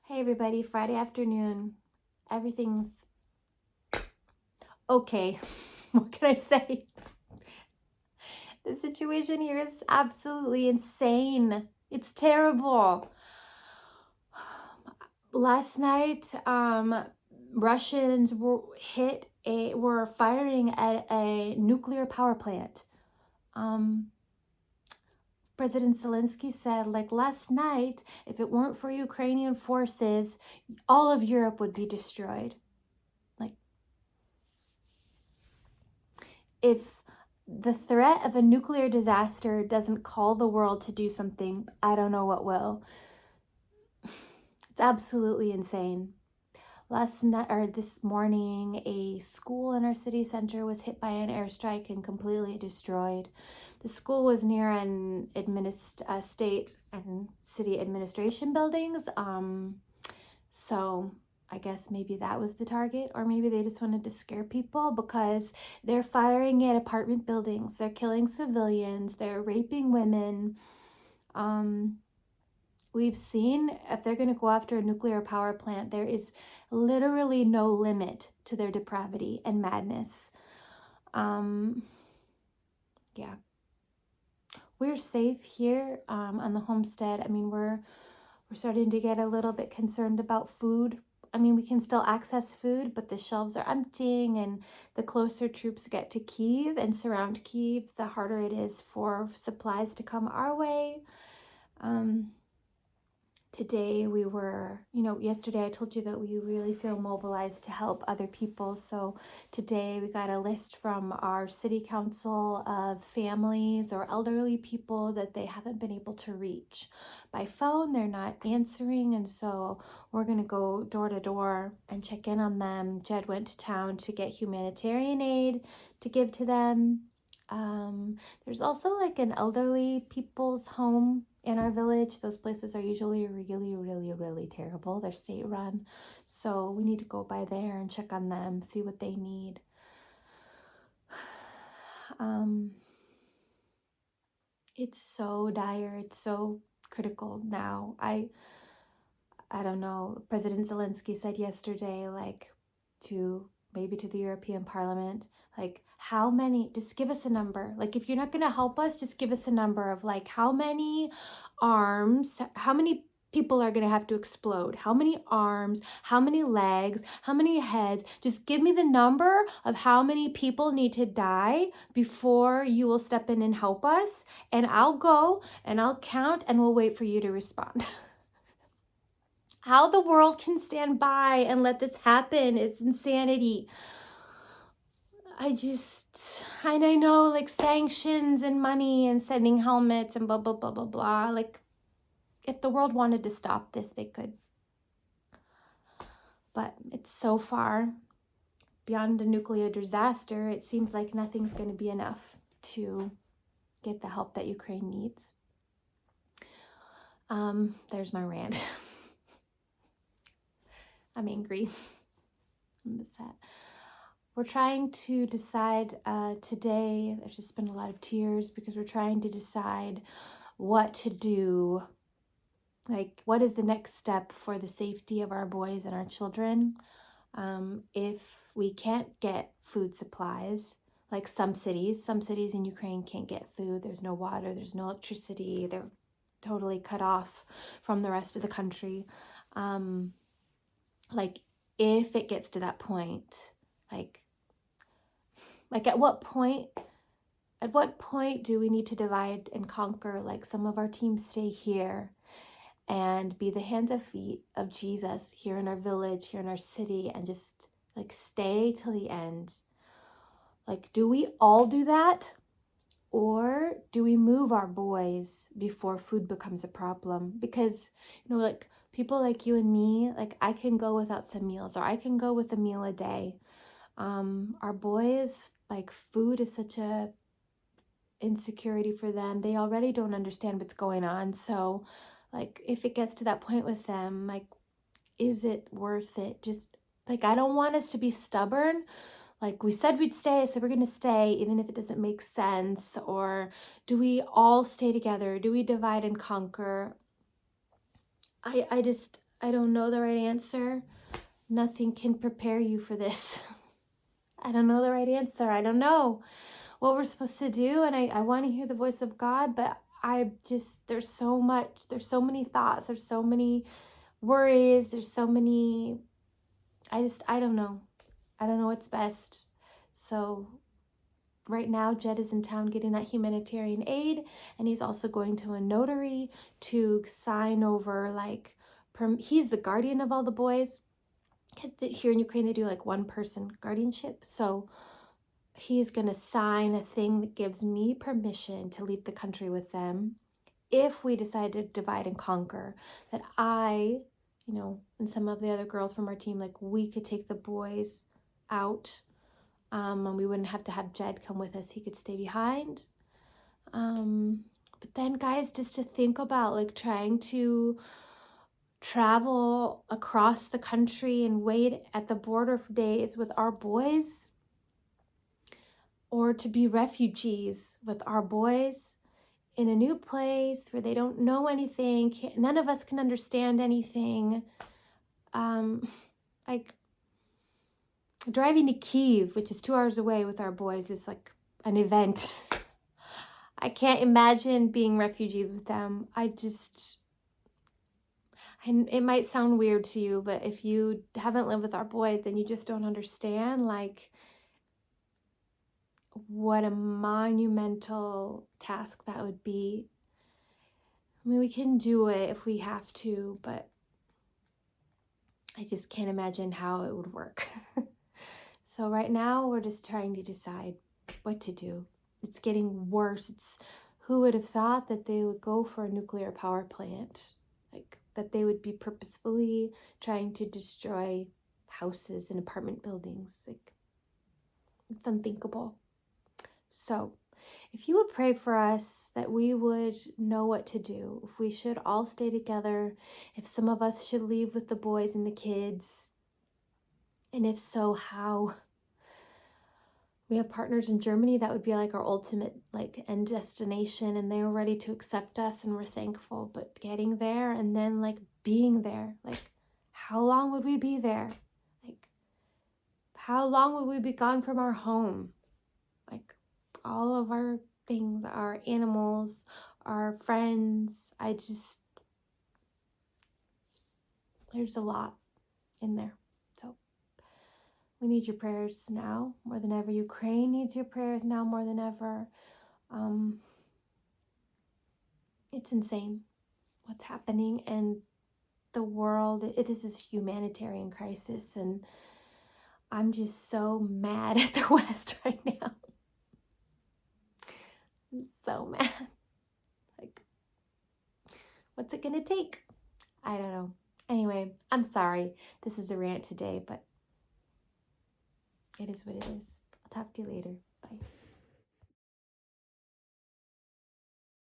Hey everybody, Friday afternoon. Everything's okay. What can I say? The situation here is absolutely insane. It's terrible. Last night, Russians were firing at a nuclear power plant. President Zelensky said, like last night, if it weren't for Ukrainian forces, all of Europe would be destroyed. Like, if the threat of a nuclear disaster doesn't call the world to do something, I don't know what will. It's absolutely insane. Last night or this morning, a school in our city center was hit by an airstrike and completely destroyed. The school was near an state and city administration buildings. So I guess maybe that was the target, or maybe they just wanted to scare people because they're firing at apartment buildings, they're killing civilians, they're raping women. We've seen if they're going to go after a nuclear power plant, there is literally no limit to their depravity and madness. Yeah. We're safe here on the homestead. I mean, we're starting to get a little bit concerned about food. I mean, we can still access food, but the shelves are emptying, and the closer troops get to Kyiv and surround Kyiv, the harder it is for supplies to come our way. Today yesterday I told you that we really feel mobilized to help other people. So today we got a list from our city council of families or elderly people that they haven't been able to reach by phone. They're not answering. And so we're going to go door to door and check in on them. Jed went to town to get humanitarian aid to give to them. There's also like an elderly people's home in our village. Those places are usually really, really, really terrible. They're state run. So we need to go by there and check on them, see what they need. It's so dire. It's so critical now. I don't know. President Zelensky said yesterday, like, to the European Parliament, like, how many, just give us a number. Like, if you're not going to help us, just give us a number of like how many arms, how many people are going to have to explode, how many arms, how many legs, how many heads. Just give me the number of how many people need to die before you will step in and help us. And I'll go and I'll count and we'll wait for you to respond. How the world can stand by and let this happen is insanity. And I know, like, sanctions and money and sending helmets and blah, blah, blah, blah, blah. Like, if the world wanted to stop this, they could. But it's so far beyond a nuclear disaster, it seems like nothing's going to be enough to get the help that Ukraine needs. There's my rant. I'm angry. I'm upset. We're trying to decide today, there's just been a lot of tears because we're trying to decide what to do. Like, what is the next step for the safety of our boys and our children? If we can't get food supplies, like some cities in Ukraine can't get food. There's no water, there's no electricity. They're totally cut off from the rest of the country. Like, if it gets to that point, like at what point do we need to divide and conquer? Like, some of our teams stay here and be the hands and feet of Jesus here in our village, here in our city, and just like stay till the end. Like, do we all do that? Or do we move our boys before food becomes a problem? Because, like, people like you and me, like, I can go without some meals, or I can go with a meal a day. Our boys, like, food is such a insecurity for them. They already don't understand what's going on. So, like, if it gets to that point with them, like, is it worth it? Just, like, I don't want us to be stubborn. Like, we said we'd stay, so we're going to stay, even if it doesn't make sense. Or do we all stay together? Do we divide and conquer? I don't know the right answer. Nothing can prepare you for this. I don't know the right answer. I don't know what we're supposed to do. And I want to hear the voice of God, but there's so many thoughts. There's so many worries. There's so many, I don't know. I don't know what's best. So right now, Jed is in town getting that humanitarian aid, and he's also going to a notary to sign over, like, he's the guardian of all the boys. Here in Ukraine, they do like one person guardianship. So he's going to sign a thing that gives me permission to leave the country with them if we decide to divide and conquer. That and some of the other girls from our team, like, we could take the boys out, and we wouldn't have to have Jed come with us. He could stay behind. But then, guys, just to think about, like, trying to travel across the country and wait at the border for days with our boys, or to be refugees with our boys in a new place where they don't know anything, none of us can understand anything. Like, driving to Kyiv, which is 2 hours away with our boys, is like an event. I can't imagine being refugees with them. It might sound weird to you, but if you haven't lived with our boys, then you just don't understand, like, what a monumental task that would be. I mean, we can do it if we have to, but I just can't imagine how it would work. So right now, we're just trying to decide what to do. It's getting worse. Who would have thought that they would go for a nuclear power plant? Like, that they would be purposefully trying to destroy houses and apartment buildings. Like, it's unthinkable. So if you would pray for us, that we would know what to do, if we should all stay together, if some of us should leave with the boys and the kids, and if so, how. We have partners in Germany that would be like our ultimate, like, end destination, and they were ready to accept us, and we're thankful. But getting there and then, like, being there, like, how long would we be there? Like, how long would we be gone from our home? Like, all of our things, our animals, our friends. There's a lot in there. So we need your prayers now more than ever. Ukraine needs your prayers now more than ever. It's insane what's happening, and the world, this is a humanitarian crisis, and I'm just so mad at the West right now. I'm so mad. Like, what's it gonna take? I don't know. Anyway, I'm sorry. This is a rant today, but it is what it is. I'll talk to you later. Bye.